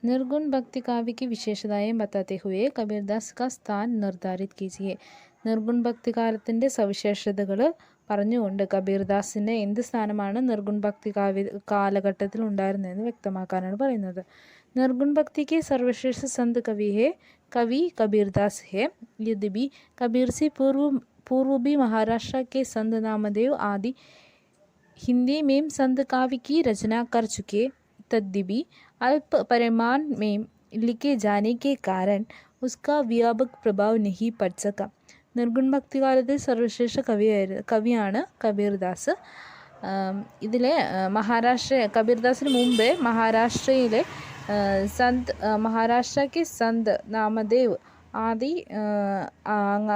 निर्गुण भक्ति काव्य की विशेषताएं बताते हुए കബീർദാസ് का स्थान निर्धारित कीजिए. നിർഗുൺ ഭക്തികാലത്തിൻ്റെ സവിശേഷതകൾ പറഞ്ഞുകൊണ്ട് കബീർദാസിൻ്റെ എന്ത് സ്ഥാനമാണ് നിർഗുൺ ഭക്തി കാലഘട്ടത്തിൽ ഉണ്ടായിരുന്നതെന്ന് വ്യക്തമാക്കാനാണ് പറയുന്നത്. निर्गुण भक्ति के सर्वश्रेष्ठ संत कवि कबीरदास है. यद्यपि कबीर से पूर्व भी महाराष्ट्र के संत नामदेव आदि हिंदी में संत काव्य की रचना कर चुके, तद्यपि अल्प परिमाण में लिखे जाने के कारण उसका व्यापक प्रभाव नहीं पड़ सका. നിർഗുൺ ഭക്തികാലത്തിൽ സർവശ്രേഷ്ഠ കവിയാണ് കബീർദാസ്. ഇതിലെ കബീർദാസിന് മുമ്പ് മഹാരാഷ്ട്രയിലെ മഹാരാഷ്ട്രയ്ക്ക് സന്ത് നാമദേവ് ആദി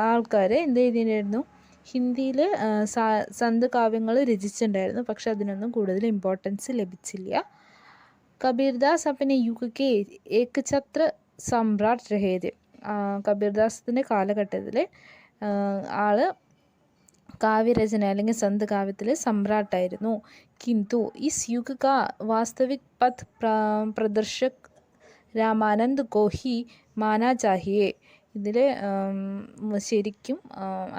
ആൾക്കാർ എന്ത് ചെയ്തിട്ടുണ്ടായിരുന്നു, ഹിന്ദിയിൽ സന്ത് കാവ്യങ്ങൾ രചിച്ചിട്ടുണ്ടായിരുന്നു. പക്ഷെ അതിനൊന്നും കൂടുതൽ ഇമ്പോർട്ടൻസ് ലഭിച്ചില്ല. കബീർദാസ് अपने युग के एकछत्र सम्राट रहे थे. കബീർദാസിൻ്റെ കാലഘട്ടത്തിൽ ആൾ കാവ്യരചന അല്ലെങ്കിൽ സന്ത് കാവ്യത്തിൽ സമ്രാട്ടായിരുന്നു. किंतु इस युग का वास्तविक पथ प्रदर्शक രാമാനന്ദ് को ही माना चाहिए. ഇതിൽ ശരിക്കും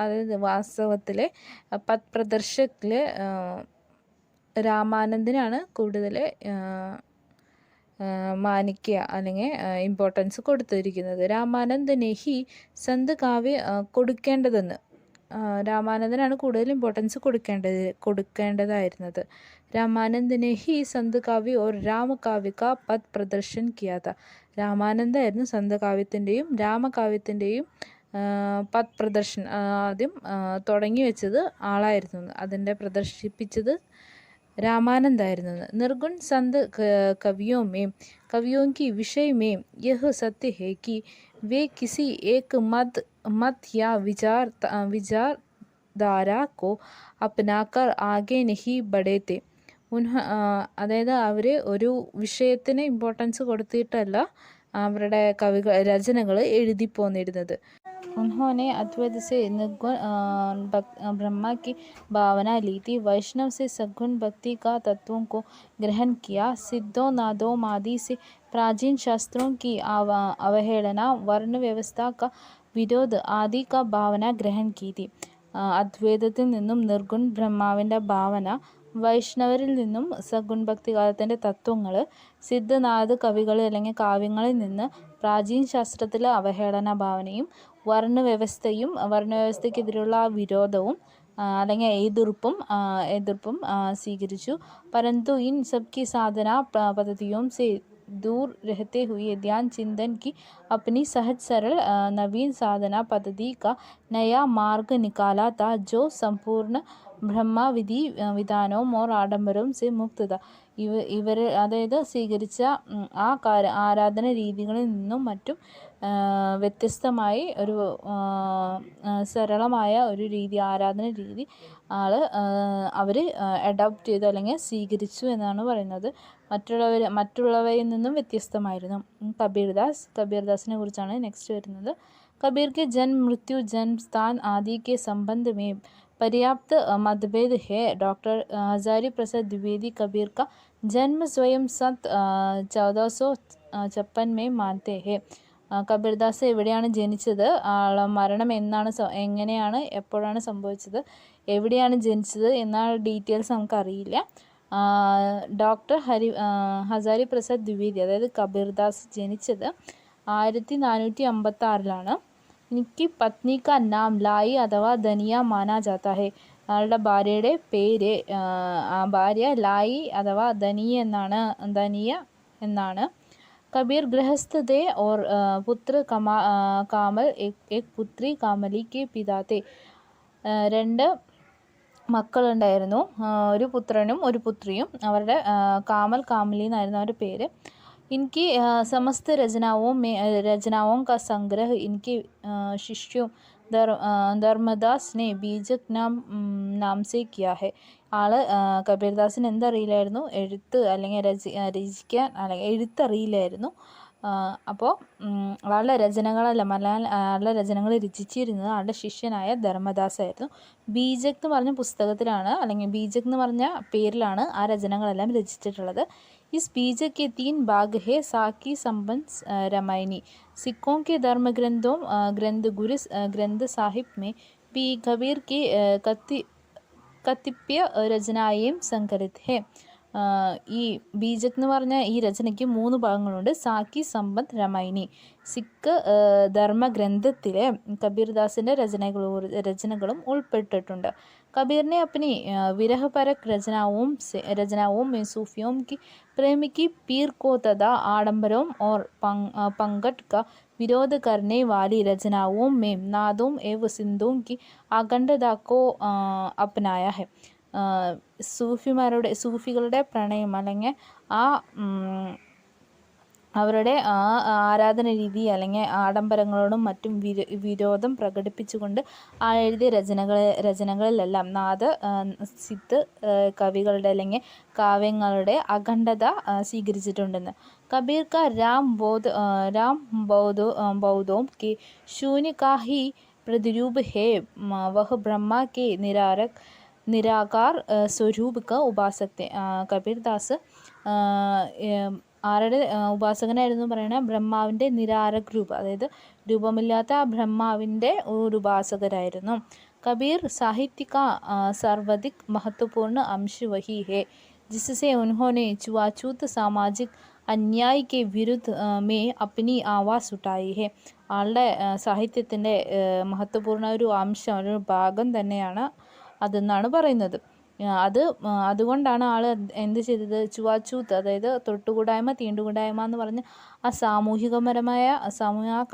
അതായത് വാസ്തവത്തിൽ പഥ് പ്രദർശകിൽ രാമാനന്ദിനാണ് കൂടുതൽ മാനിക്കുക അല്ലെങ്കിൽ ഇമ്പോർട്ടൻസ് കൊടുത്തിരിക്കുന്നത്. രാമാനന്ദനെ ഹി സന്ത് കാവ്യ കൊടുക്കേണ്ടതെന്ന്, രാമാനന്ദനാണ് കൂടുതൽ ഇമ്പോർട്ടൻസ് കൊടുക്കേണ്ടതായിരുന്നത്. രാമാനന്ദനെ ഹി സന്ത് കാവ്യ ഓർ രാമകാവ്യ കാ പഥ് പ്രദർശൻ കിയാ താ. രാമാനന്ദായിരുന്നു സന്ത് കാവ്യത്തിൻ്റെയും രാമകാവ്യത്തിൻ്റെയും പഥ് പ്രദർശൻ ആദ്യം തുടങ്ങി വെച്ചത് ആളായിരുന്നു. അതിൻ്റെ പ്രദർശിപ്പിച്ചത് रामानंदाയിരുന്നു. निर्गुण संत कवियों की विषय में यह सत्य है कि वे किसी एक मत या विचारधारा को अपनाकर आगे नहीं बढ़े थे. അതായത് അവർ ഒരു വിഷയത്തിന് ഇമ്പോർട്ടൻസ് കൊടുത്തിട്ടല്ല അവരുടെ രചനകൾ എഴുതി പോന്നിരുന്നത്. उन्होंने अद्वैत से निर्गुण ब्रह्मा की भावना ली थी. वैष्णव से सद्गुण भक्ति का तत्वों को ग्रहण किया. सिद्धों नादों आदि से प्राचीन शास्त्रों की अवहेलना, वर्ण व्यवस्था का विरोध आदि का भावना ग्रहण की थी. അദ്വൈതത്തിൽ നിന്നും നിർഗുൺ ബ്രഹ്മാവിൻ്റെ ഭാവന, വൈഷ്ണവരിൽ നിന്നും സഗുൺ ഭക്തികാലത്തിൻ്റെ തത്വങ്ങൾ, സിദ്ധനാഥ് കവികൾ അല്ലെങ്കിൽ കാവ്യങ്ങളിൽ നിന്ന് പ്രാചീന ശാസ്ത്രത്തിലെ അവഹേളന ഭാവനയും വർണ്ണവ്യവസ്ഥയ്ക്കെതിരെയുള്ള വിരോധവും അല്ലെങ്കിൽ എതിർപ്പും സ്വീകരിച്ചു. परंतु इन सबकी साधना पद्धतियों से दूर रहते हुए ध्यान चिंतन की अपनी सहज सरल नवीन साधना पद्धति का नया मार्ग निकाला था, जो संपूर्ण ब्रह्मा विधानവും और ആഡംബരവും से मुक्त था. ഇവർ അതായത് സ്വീകരിച്ച ആരാധന രീതികളിൽ നിന്നും മറ്റും വ്യത്യസ്തമായി ഒരു സരളമായ ഒരു ആരാധന രീതി അവർ അഡോപ്റ്റ് ചെയ്തു അല്ലെങ്കിൽ സ്വീകരിച്ചു എന്നാണ് പറയുന്നത്. മറ്റുള്ളവരിൽ നിന്നും വ്യത്യസ്തമായിരുന്നു. കബീർദാസിനെ കുറിച്ചാണ് നെക്സ്റ്റ് വരുന്നത്. कबीर के जन्म मृत्यु जन्म स्थान आदि के संबंध में पर्याप्त मतभेद है. डॉक्टर हजारी प्रसाद द्विवेदी कबीर का जन्म स्वयं 1456 में मानते हैं. കബീർദാസ് എവിടെയാണ് ജനിച്ചത്, മരണം എങ്ങനെയാണ് എപ്പോഴാണ് സംഭവിച്ചത്, എവിടെയാണ് ജനിച്ചത് എന്ന ഡീറ്റെയിൽസ് നമുക്കറിയില്ല. ഡോക്ടർ ഹസാരി പ്രസാദ് ദ്വിവേദി അതായത് കബീർദാസ് ജനിച്ചത് 1456 ഇनकी पत्नी का नाम लाई अथवा धनिया माना जाता है. അയാളുടെ ഭാര്യയുടെ പേര് ഭാര്യ ലായി അഥവാ ധനിയ എന്നാണ്. कबीर गृहस्थ थे और पुत्र कामल एक पुत्री कामली के पिता थे. രണ്ട് മക്കളുണ്ടായിരുന്നു, ഒരു പുത്രനും ഒരു പുത്രിയും. അവരുടെ കാമലി എന്നായിരുന്നു അവരുടെ പേര്. इनकी समस्त रचनाओं का संग्रह इनके शिष्यों ധർമ്മദാസ് ने बीजक नाम से किया है. കബീർദാസിന് എന്തറിയില്ലായിരുന്നു, എഴുത്ത് അല്ലെങ്കിൽ രചിക്കാൻ അല്ലെങ്കിൽ എഴുത്തറിയില്ലായിരുന്നു. അപ്പോൾ ആളുടെ രചനകളല്ല ആളുടെ രചനകൾ രചിച്ചിരുന്നത് ആളുടെ ശിഷ്യനായ ധർമ്മദാസായിരുന്നു. ബീജക് എന്ന് പറഞ്ഞ പുസ്തകത്തിലാണ്, അല്ലെങ്കിൽ ബീജക് എന്ന് പറഞ്ഞ പേരിലാണ് ആ രചനകളെല്ലാം രചിച്ചിട്ടുള്ളത്. इस बीजक के 3 भाग है: साकी, संबंध, रामायणी. सिखों के धर्म ग्रंथ साहिब में भी कबीर की कतिपय रचनाएं संकलित है. ഈ ബീജക് എന്ന് പറഞ്ഞ ഈ രചനയ്ക്ക് 3 ഭാഗങ്ങളുണ്ട്: സാക്കി, സമ്പത്ത്, രാമായണി. സിഖ് ധർമ്മഗ്രന്ഥത്തിലെ കബീർദാസിൻ്റെ രചനകളും ഉൾപ്പെട്ടിട്ടുണ്ട്. कबीर ने अपनी विरहपरक रचनाओं में सूफियों की प्रेम की पीर को तथा आडंबरों और पंकट का विरोध करने वाली रचनाओं में नादों एवं सिंधों की अखंडता को अपनाया है. സൂഫികളുടെ പ്രണയം അല്ലെങ്കിൽ ആ അവരുടെ ആരാധന രീതി അല്ലെങ്കിൽ ആഡംബരങ്ങളോടും മറ്റും വിരോധം പ്രകടിപ്പിച്ചുകൊണ്ട് ആ എഴുതിയ രചനകളിലെല്ലാം സിദ്ധ് കവികളുടെ അല്ലെങ്കിൽ കാവ്യങ്ങളുടെ അഖണ്ഡത സ്വീകരിച്ചിട്ടുണ്ടെന്ന്. കബീർ का राम बौद्धों के शून्य का ही प्रतिरूप है. वह ब्रह्मा के निराकार स्वरूप का उपासक थे. കബീർദാസ് ആരുടെ ഉപാസകനായിരുന്നു പറയണത്? ബ്രഹ്മാവിൻ്റെ നിരാരക രൂപ, അതായത് രൂപമില്ലാത്ത ആ ബ്രഹ്മാവിൻ്റെ ഒരു ഉപാസകരായിരുന്നു. कबीर साहित्य का सर्वाधिक महत्वपूर्ण अंश वही है जिससे उन्होंने छुआछूत सामाजिक अन्याय के विरुद्ध में अपनी आवाज़ उठाई है. ആളുടെ സാഹിത്യത്തിൻ്റെ മഹത്വപൂർണ്ണ ഒരു അംശം, ഒരു ഭാഗം തന്നെയാണ് അതെന്നാണ് പറയുന്നത്. അതുകൊണ്ടാണ് ആൾ എന്ത് ചെയ്തത്? ചുവാച്ചൂത്ത്, അതായത് തൊട്ടുകൂടായ്മ, തീണ്ടുകൂടായ്മ എന്ന് പറഞ്ഞ് ആ സാമൂഹിക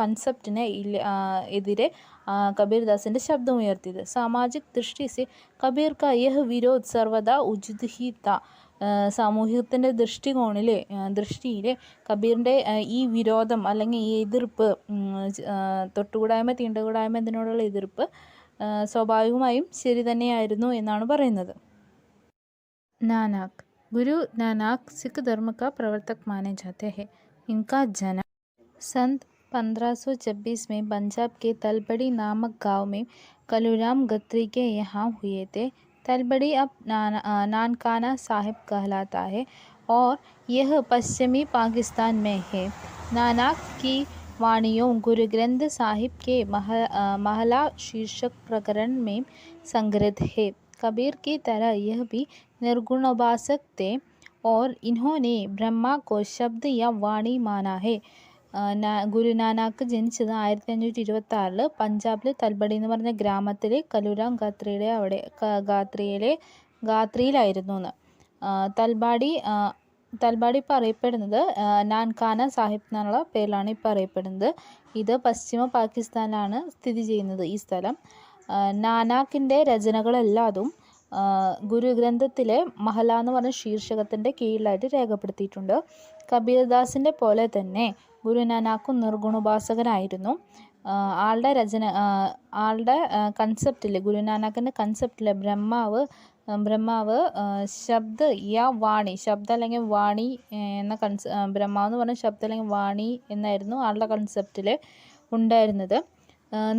കൺസെപ്റ്റിനെ എതിരെ കബീർദാസിൻ്റെ ശബ്ദമുയർത്തിയത്. സാമാജിക് ദൃഷ്ടി സെ കബീർ കാ യഹ് വിരോധ് സർവദാ ഉചിത് ഹി താ. സാമൂഹികത്തിൻ്റെ ദൃഷ്ടിയിൽ കബീറിൻ്റെ ഈ വിരോധം അല്ലെങ്കിൽ ഈ എതിർപ്പ്, തൊട്ടുകൂടായ്മ, തീണ്ടുകൂടായ്മ ഇതിനോടുള്ള എതിർപ്പ് സ്വാഭാവികമായും ശരി തന്നെയായിരുന്നു എന്നാണ് പറയുന്നത്. नानक. गुरु नानक सिख धर्म का प्रवर्तक माने जाते हैं. इनका जन्म सन 1526 में पंजाब के तलबड़ी नामक गांव में कलूराम गत्री के यहाँ हुए थे. तलबड़ी अब नानकाना साहिब कहलाता है और यह पश्चिमी पाकिस्तान में है. नानक की वाणियों गुरु ग्रंथ साहिब के महला शीर्षक प्रकरण में संग्रहित है. कबीर की तरह यह भी निर्गुणोपासक थे और इन्होंने ब्रह्मा को शब्द या वाणी माना है. ഗുരു നാനാക്ക് ജനിച്ചത് 1526 പഞ്ചാബിൽ തൽബടി എന്ന് പറഞ്ഞ ഗ്രാമത്തിലെ കലൂരാം ഗാത്രിയിലായിരുന്നു എന്ന്. തൽബാടി ഇപ്പോൾ അറിയപ്പെടുന്നത് നാൻകാന സാഹിബ് എന്നുള്ള പേരിലാണ് ഇപ്പോൾ അറിയപ്പെടുന്നത്. ഇത് പശ്ചിമ പാകിസ്ഥാനിലാണ് സ്ഥിതി ചെയ്യുന്നത് ഈ സ്ഥലം. നാനാക്കിൻ്റെ രചനകളെല്ലാതും ഗുരുഗ്രന്ഥത്തിലെ മഹല എന്ന് പറഞ്ഞ ശീർഷകത്തിൻ്റെ കീഴിലായിട്ട് രേഖപ്പെടുത്തിയിട്ടുണ്ട്. കബീർദാസിൻ്റെ പോലെ തന്നെ ഗുരു നാനാക്കും നിർഗുണോപാസകനായിരുന്നു. ആളുടെ കൺസെപ്റ്റിൽ, ഗുരു നാനാക്കിൻ്റെ കൺസെപ്റ്റിൽ ബ്രഹ്മാവ് ശബ്ദ യാ വാണി, ശബ്ദ അല്ലെങ്കിൽ വാണി എന്ന ബ്രഹ്മാവ് എന്ന് പറഞ്ഞ ശബ്ദ അല്ലെങ്കിൽ വാണി എന്നായിരുന്നു ആളുടെ കൺസെപ്റ്റിൽ ഉണ്ടായിരുന്നത്.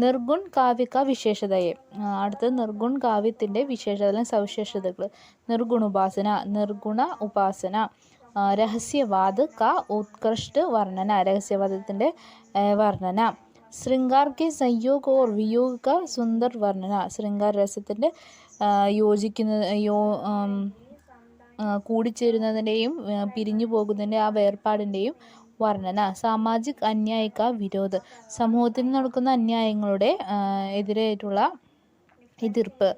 നിർഗുൺ കാവ്യക വിശേഷതയെ. അടുത്തത് നിർഗുൺ കാവ്യത്തിൻ്റെ വിശേഷത അല്ലെങ്കിൽ സവിശേഷതകൾ. നിർഗുണ ഉപാസന. രഹസ്യവാദ കാ ഉത്കൃഷ്ട വർണ്ണന, രഹസ്യവാദത്തിൻ്റെ വർണ്ണന. ശൃംഗാർ കെ സംयोग और वियोग का സുന്ദർ വർണ്ണന, ശൃംഗാര രസത്തിൻ്റെ കൂടിച്ചേരുന്നതിൻ്റെയും പിരിഞ്ഞു പോകുന്നതിൻ്റെ ആ വേർപാടിൻ്റെയും വർണ്ണന. സാമാജിക് അന്യായ കാ വിരോധ്, സമൂഹത്തിൽ നടക്കുന്ന അന്യായങ്ങളുടെ എതിരായിട്ടുള്ള എതിർപ്പ്.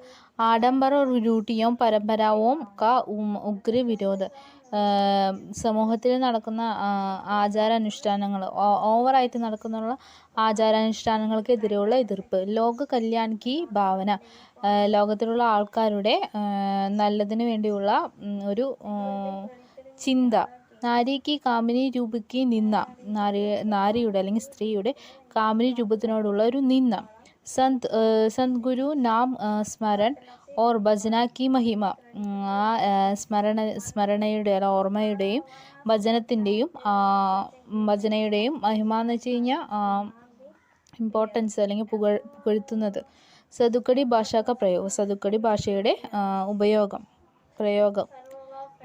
ആഡംബര രുട്ടിയും പരമ്പരാവും കാ ഉഗ്ര വിരോധ്, സമൂഹത്തിൽ നടക്കുന്ന ആചാരാനുഷ്ഠാനങ്ങൾ, ഓവറായിട്ട് നടക്കുന്ന ആചാരാനുഷ്ഠാനങ്ങൾക്കെതിരെയുള്ള എതിർപ്പ്. ലോക കല്യാൺ കി ഭാവന, ലോകത്തിലുള്ള ആൾക്കാരുടെ നല്ലതിന് വേണ്ടിയുള്ള ഒരു ചിന്ത. നാരി കി കാമിനി രൂപയ്ക്ക് നിന്ന, നാരിയുടെ അല്ലെങ്കിൽ സ്ത്രീയുടെ കാമിനി രൂപത്തിനോടുള്ള ഒരു നിന്ന. संत गुरु नाम स्मरण ഓർ ഭജന കി മഹിമ, സ്മരണയുടെ അല്ല ഓർമ്മയുടെയും ഭജനയുടെയും മഹിമ എന്ന് വെച്ച് കഴിഞ്ഞാൽ ഇമ്പോർട്ടൻസ് അല്ലെങ്കിൽ പുകഴ്ത്തുന്നത്. സതുക്കടി ഭാഷ ക പ്രയോഗം, സതുക്കടി ഭാഷയുടെ പ്രയോഗം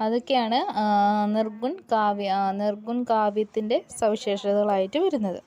അതൊക്കെയാണ് നിർഗുൺ കാവ്യത്തിൻ്റെ സവിശേഷതകളായിട്ട് വരുന്നത്.